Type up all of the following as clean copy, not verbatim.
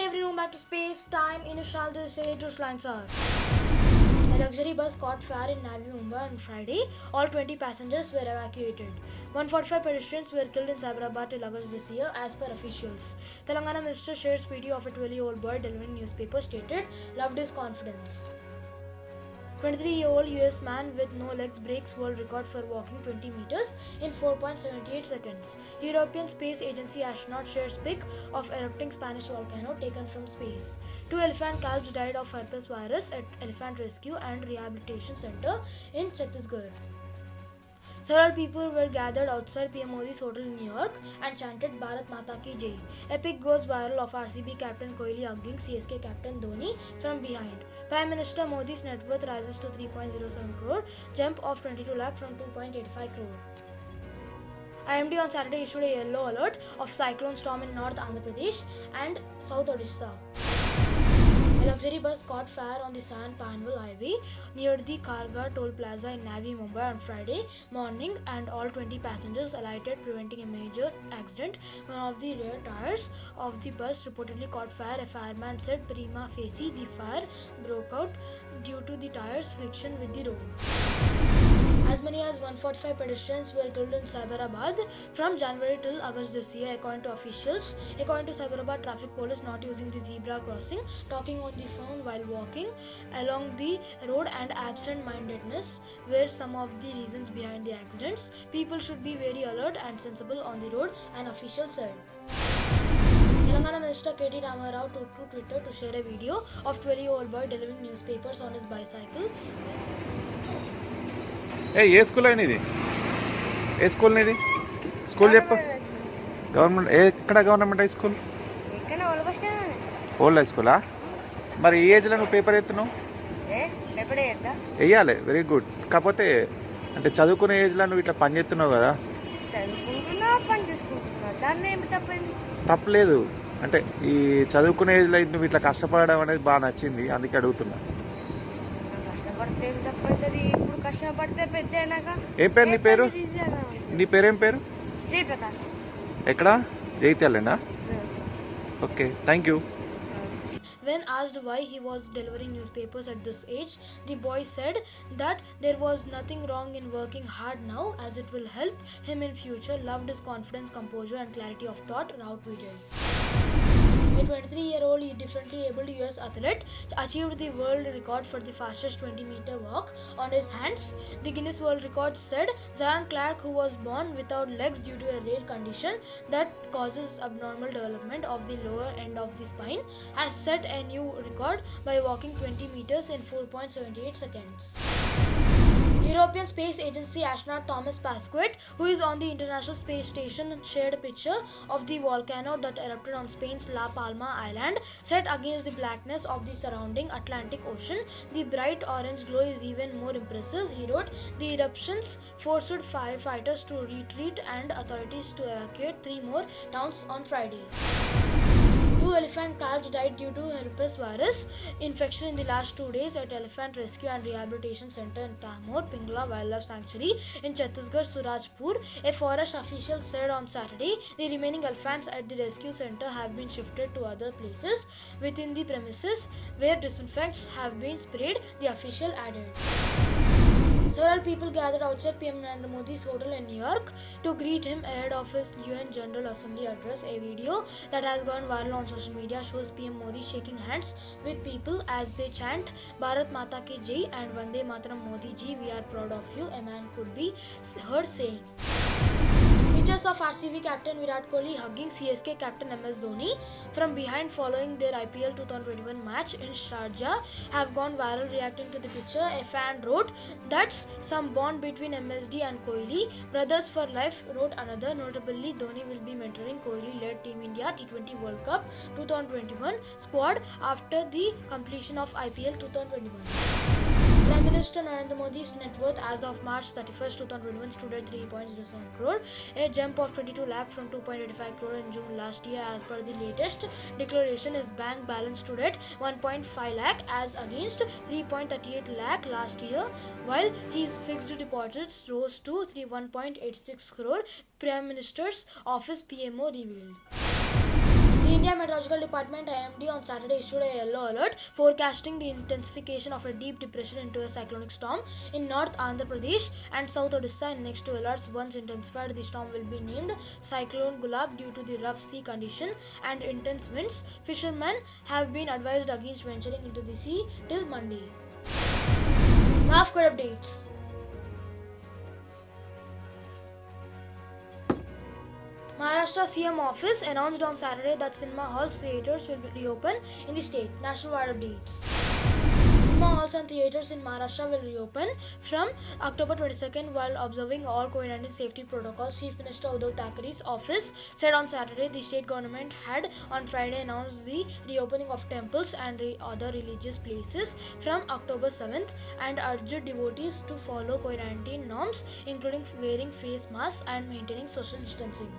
everyone, back to space time. Initial to say to Slinesar. A luxury bus caught fire in Navi Mumbai on Friday. All 20 passengers were evacuated. 145 pedestrians were killed in Cyberabad till August this year, as per officials. Telangana Minister shares video of a 12-year-old boy delivering newspaper, stated, loved his confidence. 23-year-old US man with no legs breaks world record for walking 20 meters in 4.78 seconds. European Space Agency astronaut shares pic of erupting Spanish volcano taken from space. 2 elephant calves died of herpes virus at Elephant Rescue and Rehabilitation Center in Chhattisgarh. Several people were gathered outside PM Modi's hotel in New York and chanted Bharat Mata Ki Jai. A pic goes viral of RCB captain Kohli hugging CSK captain Dhoni from behind. Prime Minister Modi's net worth rises to 3.07 crore, jump of 22 lakh from 2.85 crore. IMD on Saturday issued a yellow alert of cyclone storm in North Andhra Pradesh and South Odisha. A luxury bus caught fire on the San Panvel highway near the Karga toll plaza in Navi Mumbai on Friday morning, and all 20 passengers alighted, preventing a major accident. One of the rear tires of the bus reportedly caught fire. A fireman said prima facie the fire broke out due to the tires' friction with the road. As many as 145 pedestrians were killed in Cyberabad from January till August this year, according to officials. According to Cyberabad traffic police, not using the zebra crossing, talking on the phone while walking along the road, and absent-mindedness were some of the reasons behind the accidents. People should be very alert and sensible on the road, an official said. Telangana Minister K.T. Ramarao took to Twitter to share a video of 12-year-old boy delivering newspapers on his bicycle. ఏ school అయినా ఇది? ఏ school ఇది? School చెప్పు. Government ఎక్కడ government high school? Old high స్కూలా? మరి ఈ ఏజ్లో నువ్వు పేపర్ ఎత్తున్నావు? వెయ్యాలి, వెరీ గుడ్. కాకపోతే అంటే చదువుకునే ఏజ్లో నువ్వు ఇట్లా పని చేస్తున్నావు కదా, తప్పలేదు. అంటే ఈ చదువుకునే ఏజ్లో నువ్వు ఇట్లా కష్టపడడం అనేది బాగా నచ్చింది, అందుకే అడుగుతున్నా. ఏం పేరు నీ పేరు? నీ పేరేం పేరు? ఎక్కడ? జైత్యాలేనా? Okay, thank you. When asked why he was delivering newspapers at this age, the boy said that there was nothing wrong in working hard now, as it will help him in future. Loved his confidence, composure and clarity of thought, Rao tweeted. A 23-year-old differently abled US athlete achieved the world record for the fastest 20-meter walk on his hands. The Guinness World Record said Zion Clark, who was born without legs due to a rare condition that causes abnormal development of the lower end of the spine, has set a new record by walking 20 meters in 4.78 seconds. European Space Agency astronaut Thomas Pasquet, who is on the International Space Station, shared a picture of the volcano that erupted on Spain's La Palma island, set against the blackness of the surrounding Atlantic Ocean. The bright orange glow is even more impressive, he wrote. The eruptions forced firefighters to retreat and authorities to evacuate 3 more towns on Friday. 2 elephant calves died due to herpes virus infection in the last 2 days at Elephant Rescue and Rehabilitation Center in Tamor, Pingla Wildlife Sanctuary in Chhattisgarh, Surajpur. A forest official said on Saturday the remaining elephants at the rescue center have been shifted to other places within the premises where disinfectants have been sprayed, the official added. Several people gathered outside PM Narendra Modi's hotel in New York to greet him ahead of his UN General Assembly address. A video that has gone viral on social media shows PM Modi shaking hands with people as they chant Bharat Mata Ki Jai and Vande Mataram Modi Ji, we are proud of you, a man could be heard saying. Pictures of RCB captain Virat Kohli hugging CSK captain MS Dhoni from behind following their IPL 2021 match in Sharjah have gone viral. Reacting to the picture, a fan wrote, "That's some bond between MSD and Kohli. Brothers for life," wrote another. Notably, Dhoni will be mentoring Kohli-led Team India T20 World Cup 2021 squad after the completion of IPL 2021. Prime Minister Narendra Modi's net worth as of March 31st, 2021 stood at 3.07 crore, a jump of 22 lakh from 2.85 crore in June last year. As per the latest declaration, his bank balance stood at 1.5 lakh as against 3.38 lakh last year, while his fixed deposits rose to 1.86 crore, Prime Minister's office PMO revealed. The India Meteorological Department IMD on Saturday issued a yellow alert forecasting the intensification of a deep depression into a cyclonic storm in North Andhra Pradesh and South Odisha. In next two alerts, once intensified, the storm will be named Cyclone Gulab due to the rough sea condition and intense winds. Fishermen have been advised against venturing into the sea till Monday. Now, quick updates. Maharashtra CM office announced on Saturday that cinema halls theatres will reopen in the state. National wide updates. Cinema halls and theatres in Maharashtra will reopen from October 22nd while observing all COVID-19 safety protocols. Chief Minister Uddhav Thakere's office said on Saturday the state government had on Friday announced the reopening of temples and other religious places from October 7th and urged devotees to follow COVID-19 norms including wearing face masks and maintaining social distancing.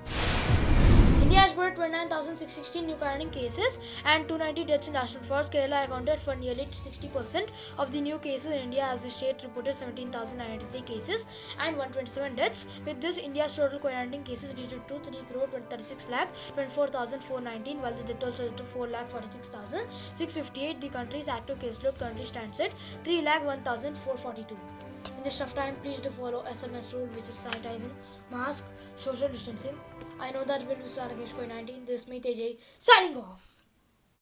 India has reported 29,616 new coronavirus cases and 290 deaths in national force. Kerala accounted for nearly 60% of the new cases in India as the state reported 17,993 cases and 127 deaths. With this, India's total COVID-19 cases reached to 3,36 lakh 24,419 while the death toll surged to 4,46,658. The country's active caseload currently stands at 3,01,442. In this tough time, please do follow SMS rule, which is sanitizing, mask, social distancing. I know that will be against COVID-19. This is me, Tejay, signing off.